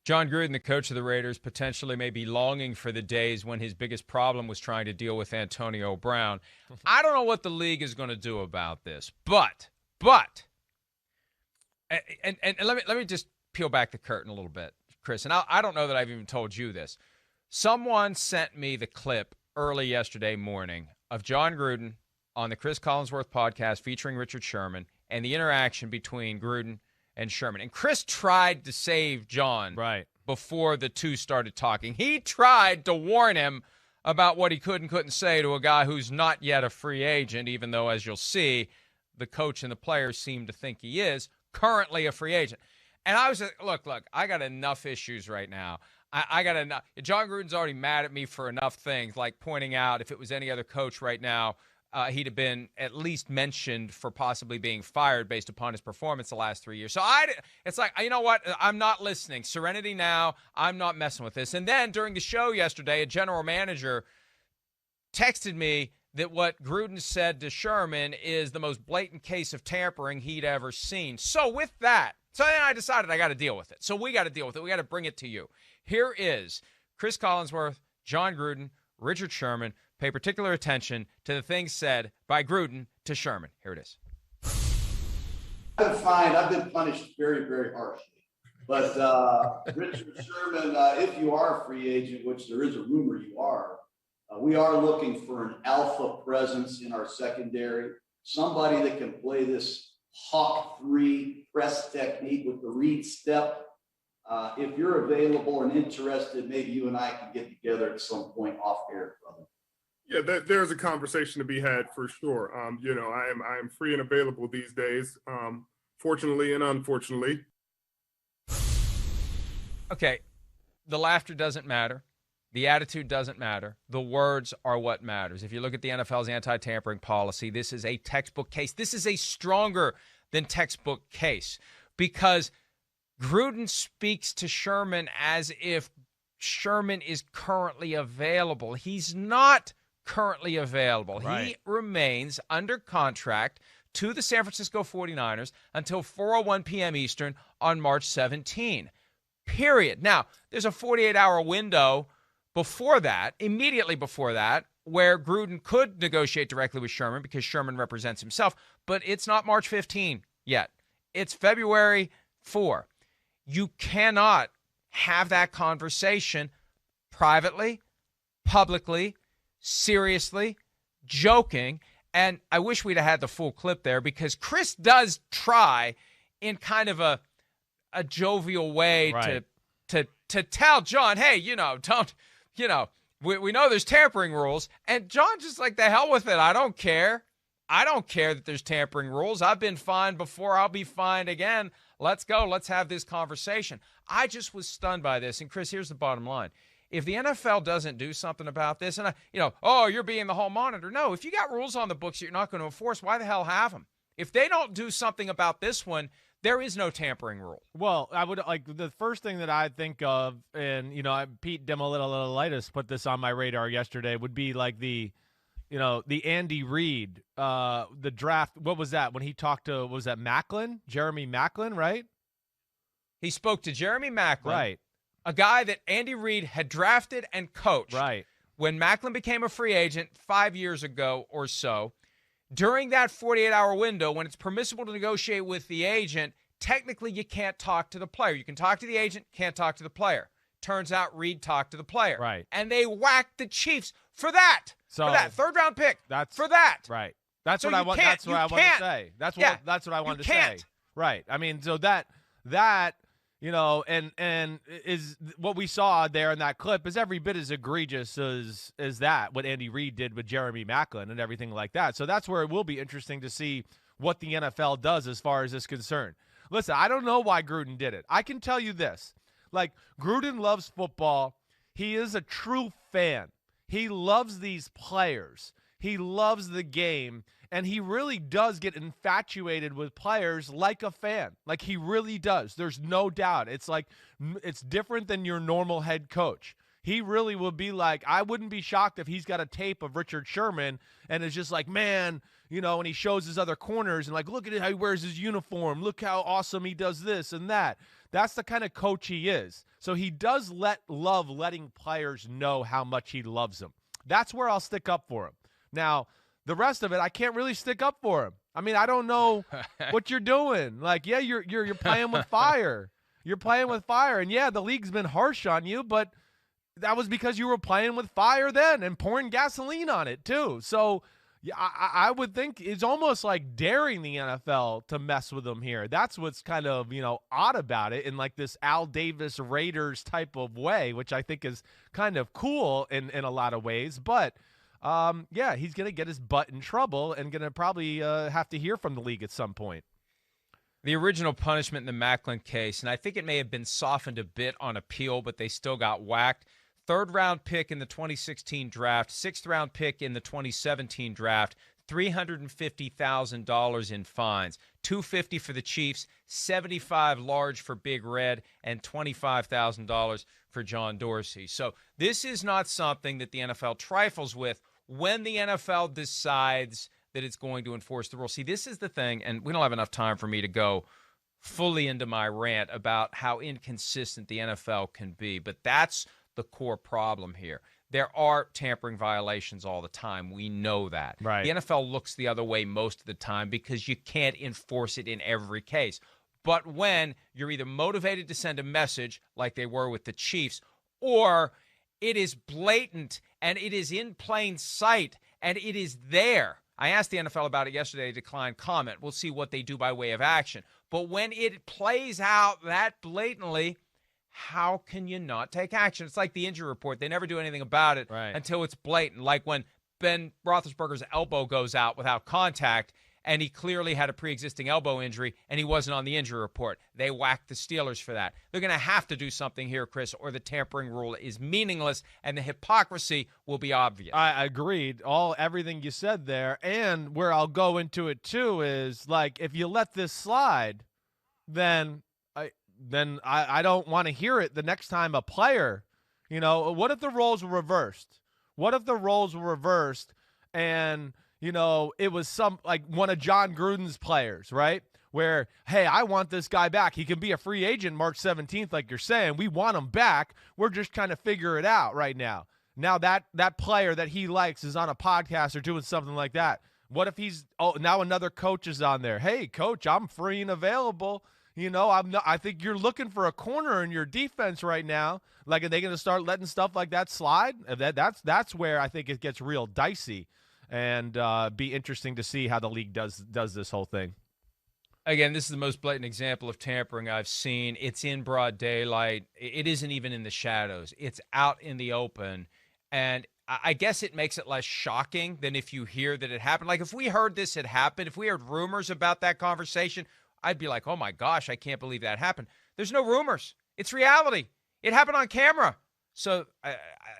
Jon Gruden, the coach of the Raiders, potentially may be longing for the days when his biggest problem was trying to deal with Antonio Brown. I don't know what the league is going to do about this, but, and let me just peel back the curtain a little bit, Chris, and I don't know that I've even told you this. Someone sent me the clip early yesterday morning of Jon Gruden on the Chris Collinsworth podcast featuring Richard Sherman and the interaction between Gruden and Sherman. And Chris tried to save Jon before the two started talking. He tried to warn him about what he could and couldn't say to a guy who's not yet a free agent, even though, as you'll see, the coach and the players seem to think he is currently a free agent. And I was like, look, I got enough issues right now. I got enough. Jon Gruden's already mad at me for enough things, like pointing out if it was any other coach right now, he'd have been at least mentioned for possibly being fired based upon his performance the last 3 years. So it's like, you know what? I'm not listening. Serenity now. I'm not messing with this. And then during the show yesterday, a general manager texted me that what Gruden said to Sherman is the most blatant case of tampering he'd ever seen. So with that, then I decided I got to deal with it. So we got to deal with it. We got to bring it to you. Here is Chris Collinsworth, Jon Gruden, Richard Sherman. Pay particular attention to the things said by Gruden to Sherman. Here it is. I've been punished very, very harshly. But Richard Sherman, if you are a free agent, which there is a rumor you are, we are looking for an alpha presence in our secondary, somebody that can play this Hawk 3 press technique with the read step. If you're available and interested, maybe you and I can get together at some point off air, brother. Yeah, there's a conversation to be had for sure. I am free and available these days, fortunately and unfortunately. Okay, the laughter doesn't matter. The attitude doesn't matter. The words are what matters. If you look at the NFL's anti-tampering policy, this is a textbook case. This is a stronger than textbook case because Gruden speaks to Sherman as if Sherman is currently available. He's not currently available. Right. He remains under contract to the San Francisco 49ers until 4:01 p.m. Eastern on March 17. Period. Now, there's a 48-hour window before that, immediately before that, where Gruden could negotiate directly with Sherman because Sherman represents himself, but it's not March 15 yet. It's February 4. You cannot have that conversation privately, publicly, seriously, joking, and I wish we'd have had the full clip there because Chris does try in kind of a jovial way to tell Jon, hey, we know there's tampering rules, and Jon just like, the hell with it. I don't care. I don't care that there's tampering rules. I've been fined before. I'll be fined again. Let's go. Let's have this conversation. I just was stunned by this. And Chris, here's the bottom line. If the NFL doesn't do something about this, and you're being the hall monitor. No, if you got rules on the books that you're not going to enforce, why the hell have them? If they don't do something about this one, there is no tampering rule. Well, I would the first thing that I think of, and Pete Demolitolitis put this on my radar yesterday, would be like the Andy Reid, the draft. What was that when he talked to? What was that Maclin? Jeremy Maclin, right? He spoke to Jeremy Maclin, right? A guy that Andy Reid had drafted and coached, right? When Maclin became a free agent 5 years ago or so. During that 48-hour window, when it's permissible to negotiate with the agent, technically you can't talk to the player. You can talk to the agent, can't talk to the player. Turns out Reid talked to the player. Right. And they whacked the Chiefs for that. So for that third-round pick. For that. Right. That's so what I want. That's what I want to say. That's what I wanted to say. Right. I mean, so that and is what we saw there in that clip is every bit as egregious as that, what Andy Reid did with Jeremy Maclin and everything like that. So that's where it will be interesting to see what the NFL does as far as this is concerned. Listen, I don't know why Gruden did it. I can tell you this. Like, Gruden loves football. He is a true fan. He loves these players. He loves the game. And he really does get infatuated with players like a fan. Like, he really does. There's no doubt. It's like, it's different than your normal head coach. He really will be like, I wouldn't be shocked if he's got a tape of Richard Sherman and is just like, man, and he shows his other corners and like, look at how he wears his uniform. Look how awesome he does this and that. That's the kind of coach he is. So he does love letting players know how much he loves them. That's where I'll stick up for him. Now, the rest of it, I can't really stick up for him. I mean, I don't know what you're doing. Like, yeah, you're playing with fire. You're playing with fire. And yeah, the league's been harsh on you, but that was because you were playing with fire then and pouring gasoline on it too. So yeah, I would think it's almost like daring the NFL to mess with them here. That's what's kind of, odd about it in like this Al Davis Raiders type of way, which I think is kind of cool in a lot of ways. But yeah, he's going to get his butt in trouble and going to probably have to hear from the league at some point. The original punishment in the Macklin case, and I think it may have been softened a bit on appeal, but they still got whacked. 3rd-round pick in the 2016 draft, 6th-round pick in the 2017 draft, $350,000 in fines, $250 for the Chiefs, $75 large for Big Red, and $25,000 for John Dorsey. So this is not something that the NFL trifles with when the NFL decides that it's going to enforce the rule. See, this is the thing, and we don't have enough time for me to go fully into my rant about how inconsistent the NFL can be, but that's the core problem here. There are tampering violations all the time. We know that. Right. The NFL looks the other way most of the time because you can't enforce it in every case. But when you're either motivated to send a message like they were with the Chiefs, or it is blatant and it is in plain sight and it is there. I asked the NFL about it yesterday. They declined comment. We'll see what they do by way of action. But when it plays out that blatantly, how can you not take action? It's like the injury report. They never do anything about it until it's blatant. Like when Ben Roethlisberger's elbow goes out without contact, and he clearly had a pre-existing elbow injury, and he wasn't on the injury report. They whacked the Steelers for that. They're going to have to do something here, Chris, or the tampering rule is meaningless, and the hypocrisy will be obvious. I agreed. Everything you said there, and where I'll go into it too is, like, if you let this slide, then I don't want to hear it the next time a player, what if the roles were reversed? What if the roles were reversed and, it was one of Jon Gruden's players, right? Where, hey, I want this guy back. He can be a free agent March 17th, like you're saying. We want him back. We're just trying to figure it out right now. Now that player that he likes is on a podcast or doing something like that. What if now another coach is on there? Hey, coach, I'm free and available. I think you're looking for a corner in your defense right now. Like, are they going to start letting stuff like that slide? That's where I think it gets real dicey, and be interesting to see how the league does this whole thing. Again, this is the most blatant example of tampering I've seen. It's in broad daylight. It isn't even in the shadows. It's out in the open, and I guess it makes it less shocking than if you hear that it happened. Like, if we heard this had happened, if we heard rumors about that conversation, I'd be like, oh, my gosh, I can't believe that happened. There's no rumors. It's reality. It happened on camera. So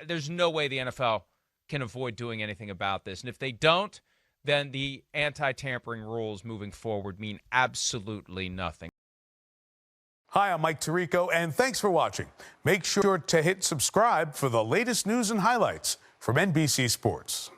there's no way the NFL can avoid doing anything about this. And if they don't, then the anti-tampering rules moving forward mean absolutely nothing. Hi, I'm Mike Tirico, and thanks for watching. Make sure to hit subscribe for the latest news and highlights from NBC Sports.